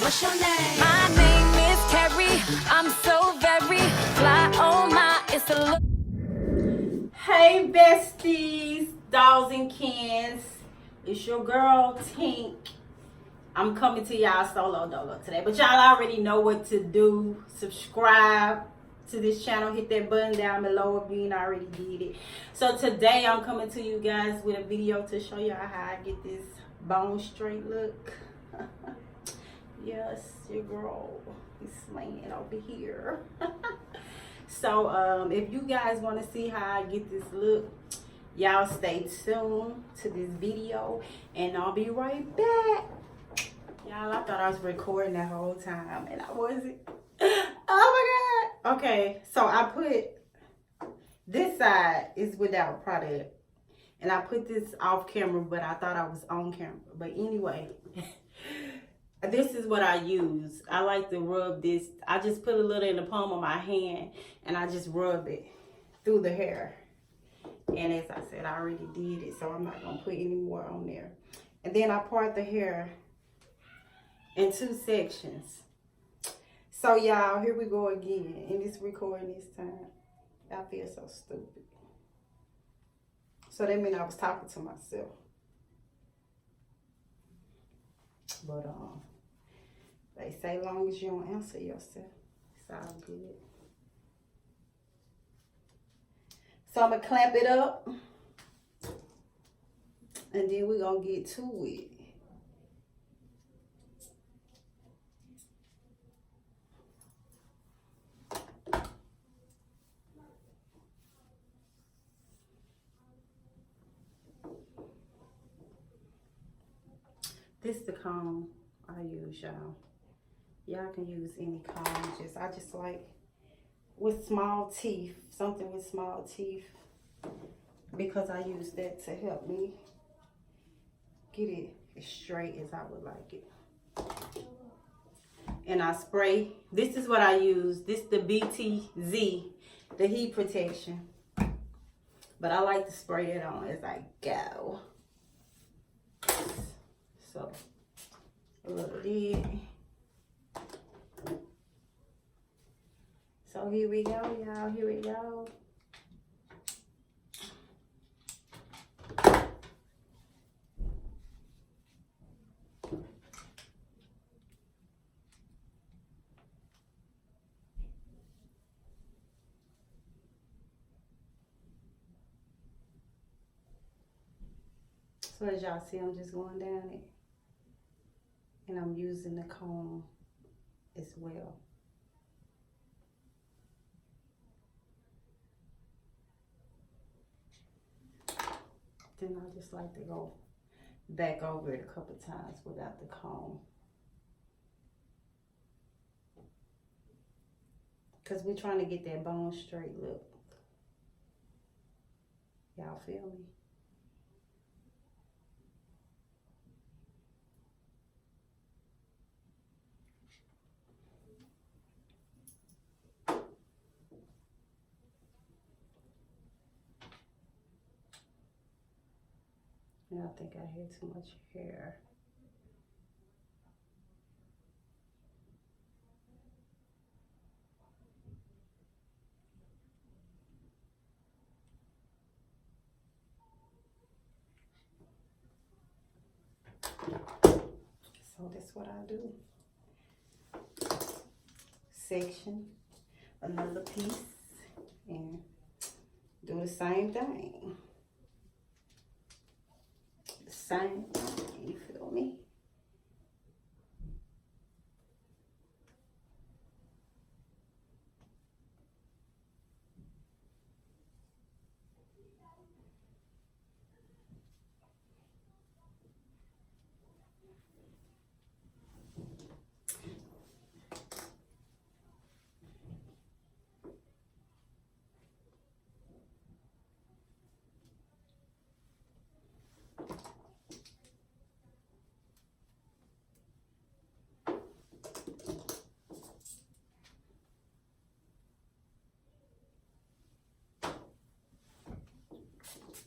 What's your name? My name is Terry. I'm so very fly. Oh my, it's a look. Hey besties, dolls and cans. It's your girl Tink. I'm coming to y'all solo dolo today, but y'all already know what to do. Subscribe to this channel, hit that button down below if you ain't already did it. So today I'm coming to you guys with a video to show y'all how I get this bone straight look. Yes, your girl is slaying over here. So if you guys want to see how I get this look, y'all stay tuned to this video and I'll be right back. Y'all, I thought I was recording that whole time and I wasn't. Oh my god. Okay, so I put this side is without product and I put this off camera, but I thought I was on camera. But anyway, this is what I use. I like to rub this. I just put a little in the palm of my hand and I just rub it through the hair. And as I said, I already did it, so I'm not gonna put any more on there. And then I part the hair in 2 sections. So y'all, here we go again in this recording this time. I feel so stupid. So that means I was talking to myself. But they say long as you don't answer yourself, it's all good. So I'm gonna clamp it up and then we're gonna get to it. This is the comb I use, y'all. Y'all can use any comb. I just like with small teeth, something with small teeth, because I use that to help me get it as straight as I would like it. And I spray. This is what I use. This is the BTZ, the heat protection. But I like to spray it on as I go. So, a little bit. So here we go, y'all. Here we go. So as y'all see, I'm just going down it. And I'm using the comb as well. Then I just like to go back over it a couple times without the comb. Because we're trying to get that bone straight look. Y'all feel me? I think I had too much hair. So that's what I do. Section another piece and do the same thing. Same thing, you feel me?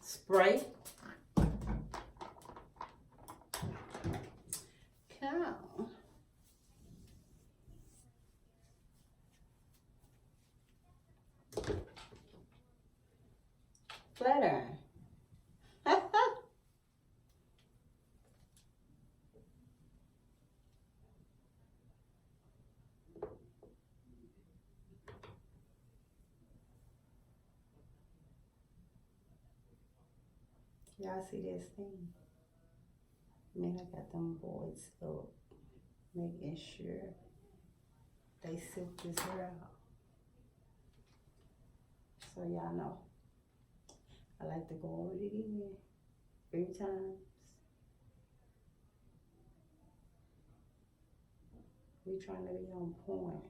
Spray. Cow. Flat iron. Y'all see this thing? Man, I got them boys up, making sure they silk this hair out. So y'all know, I like to go over it again 3 times. We trying to be on point.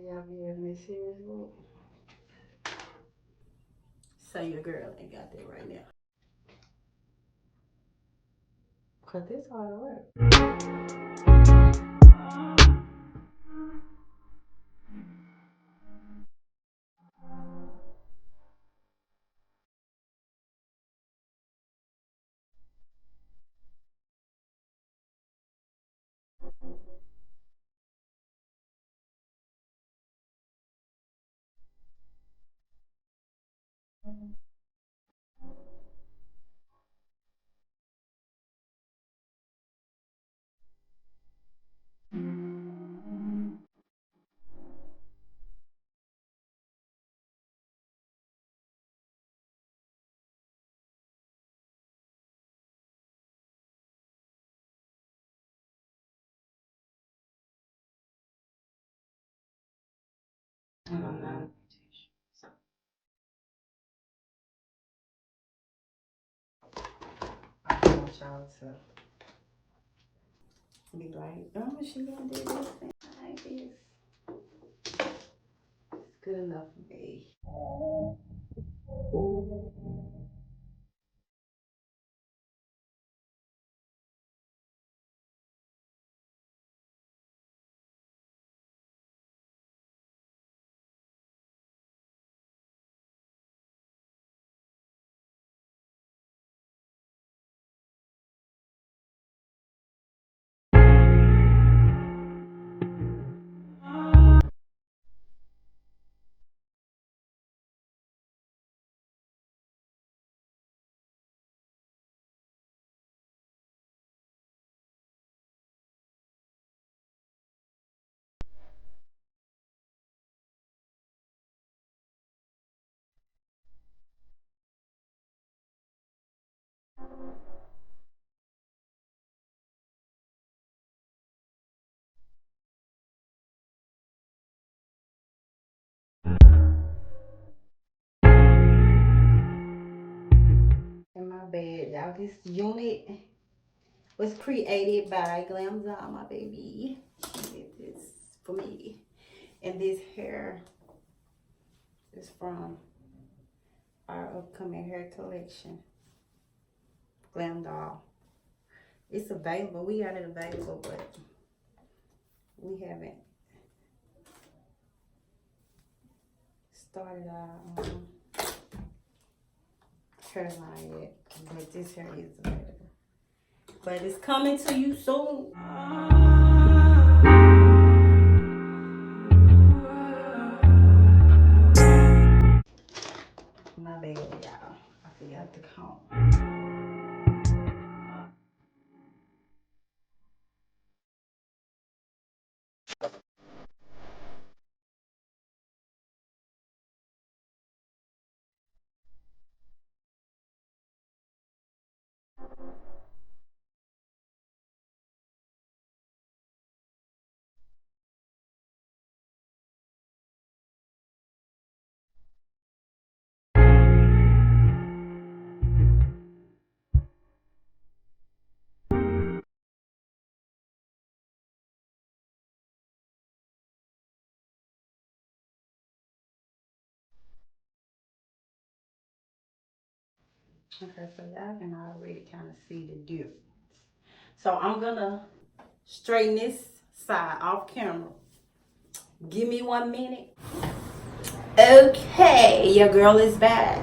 Y'all be having this serious look. So your girl ain't got that right now. Cause this hard work. I want y'all to be like, oh, she gonna do this thing like this. It's good enough for me. In my bed, y'all. This unit was created by Glamdoll, my baby. She did this for me. And this hair is from our upcoming hair collection, Glamdoll. It's available. We got it available, but we haven't started our hairline yet. But this hair is available. But it's coming to you soon. My bad, y'all. I forgot to comb. Okay, so y'all can already kind of see the difference. So I'm gonna straighten this side off camera. Give me 1 minute. Okay, your girl is back.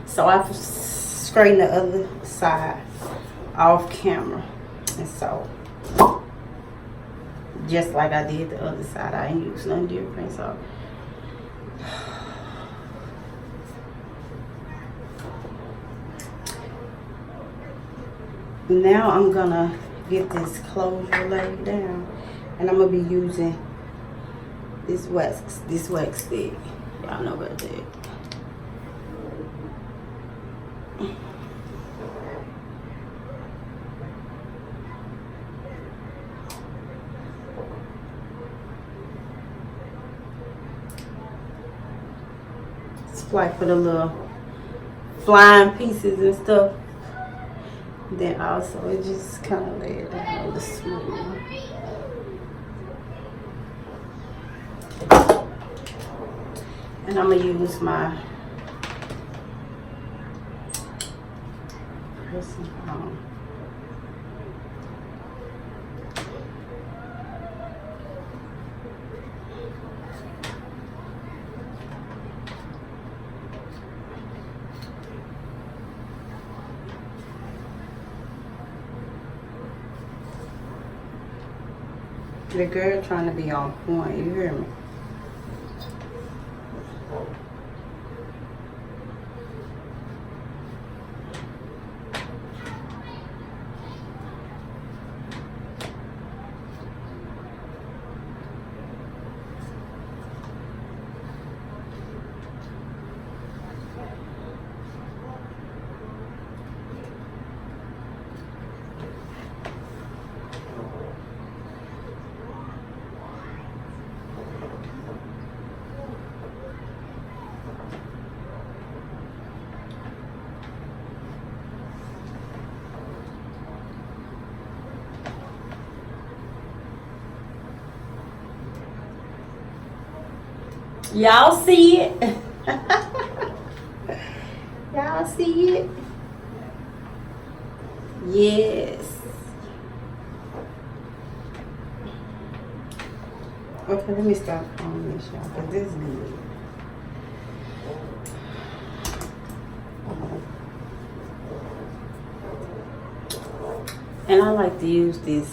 So I've straightened the other side off camera. And so, just like I did the other side, I ain't used nothing different. So, now I'm gonna get this closure laid down. And I'm gonna be using this wax stick. Y'all know about that. It's like for the little flying pieces and stuff. Then also it just kind of lay it down a little smooth. And I'm gonna use my pressing on. The girl trying to be on point, you hear me? Y'all see it? Y'all see it? Yes. Okay, let me stop on this, y'all, because this is good. And I like to use these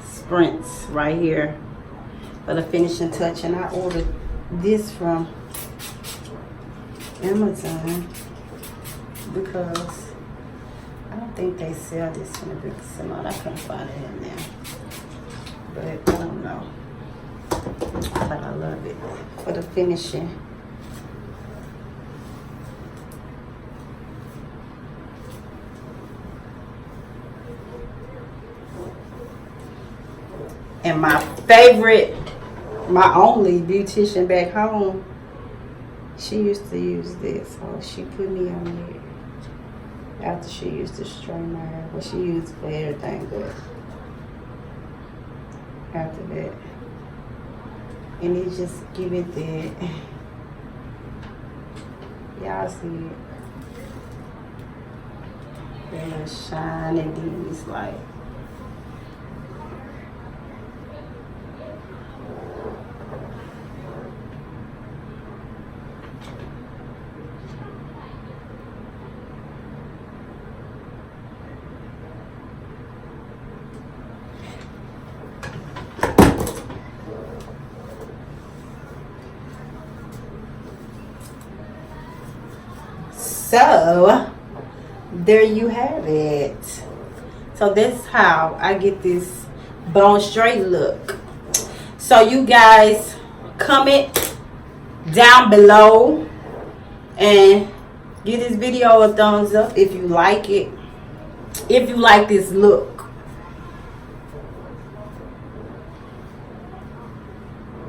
sprints right here for the finishing touch. And I ordered this from Amazon because I don't think they sell this in a big amount. I couldn't find it in there, but I don't know. But I love it for the finishing. And my favorite, my only beautician back home, she used to use this. So she put me on it after she used to straighten my hair. But she used it for everything, but after that. And it just give it that, y'all see it? That little shine and then it's like, so there you have it. So that's how I get this bone straight look. So you guys comment down below and give this video a thumbs up if you like it, if you like this look.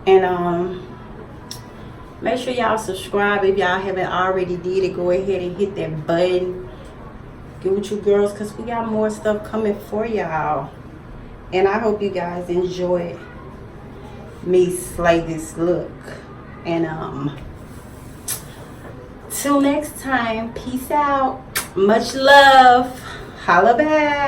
And make sure y'all subscribe if y'all haven't already did it. Go ahead and hit that button. Get with you girls, because we got more stuff coming for y'all. And I hope you guys enjoy me slay this look. And till next time, peace out. Much love. Holla back.